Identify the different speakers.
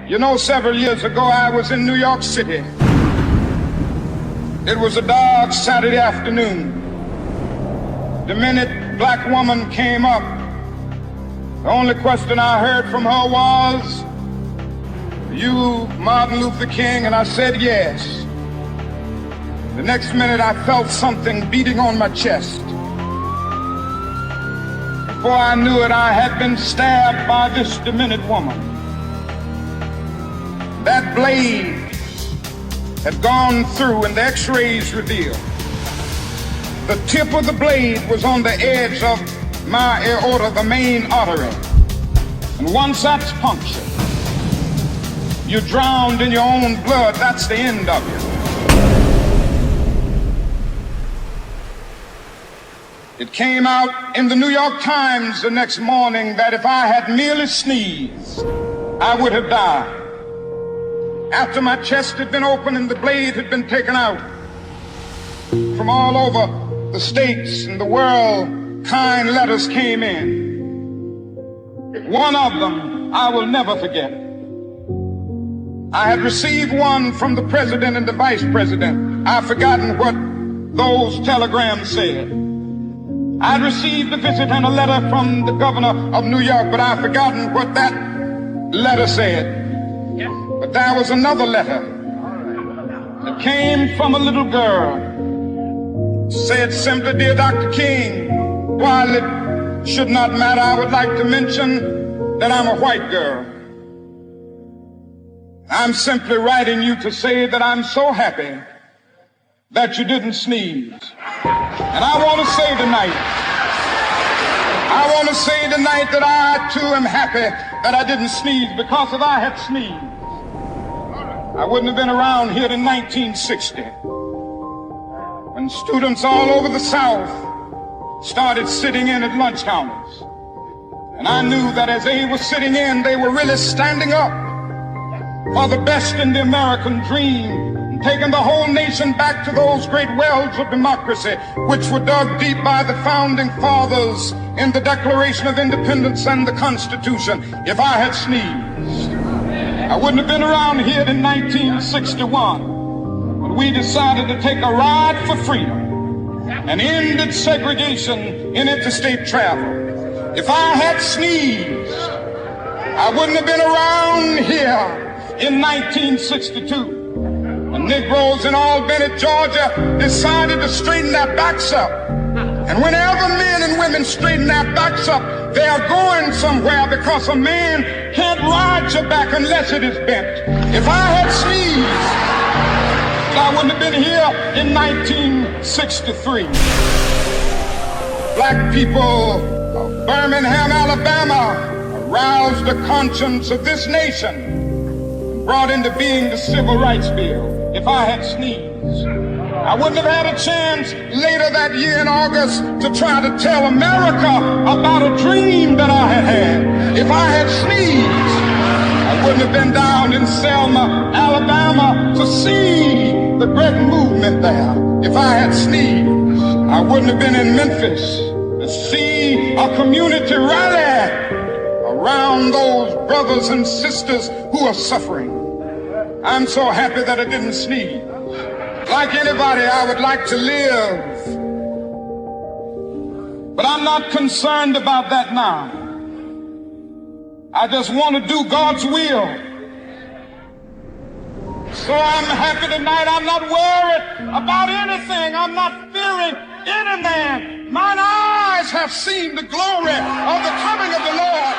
Speaker 1: You know, several years ago, I was in New York City. It was a dark Saturday afternoon. The minute black woman came up, the only question I heard from her was, "You Martin Luther King?" And I said, "Yes." The next minute, I felt something beating on my chest. Before I knew it, I had been stabbed by this demented woman. That blade had gone through, and the x-rays revealed the tip of the blade was on the edge of my aorta, the main artery. And once that's punctured, you're drowned in your own blood. That's the end of you. It came out in the New York Times the next morning that if I had merely sneezed, I would have died. After my chest had been opened and the blade had been taken out, from all over the states and the world, kind letters came in. One of them I will never forget. I had received one from the president and the vice president. I've forgotten what those telegrams said. I'd received a visit and a letter from the governor of New York, but I've forgotten what that letter said. But there was another letter that came from a little girl. Said simply, "Dear Dr. King, while it should not matter, I would like to mention that I'm a white girl. I'm simply writing you to say that I'm so happy that you didn't sneeze." And I want to say tonight that I too am happy that I didn't sneeze, because if I had sneezed, I wouldn't have been around here in 1960 when students all over the South started sitting in at lunch counters. And I knew that as they were sitting in, they were really standing up for the best in the American dream, and taking the whole nation back to those great wells of democracy which were dug deep by the founding fathers in the Declaration of Independence and the Constitution. If I had sneezed, I wouldn't have been around here in 1961 when we decided to take a ride for freedom and ended segregation in interstate travel. If I had sneezed, I wouldn't have been around here in 1962 when Negroes in Albany, Georgia decided to straighten their backs up. And whenever men and women straighten their backs up, they are going somewhere, because a man can't ride your back unless it is bent. If I had sneezed, I wouldn't have been here in 1963. Black people of Birmingham, Alabama aroused the conscience of this nation and brought into being the Civil Rights Bill. If I had sneezed, I wouldn't have had a chance later that year in August to try to tell America about a dream that I had had. If I had sneezed, I wouldn't have been down in Selma, Alabama to see the great movement there. If I had sneezed, I wouldn't have been in Memphis to see a community rally around those brothers and sisters who are suffering. I'm so happy that I didn't sneeze. Like anybody, I would like to live, but I'm not concerned about that now. I just want to do God's will. So I'm happy tonight. I'm not worried about anything. I'm not fearing any man. Mine eyes have seen the glory of the coming of the Lord.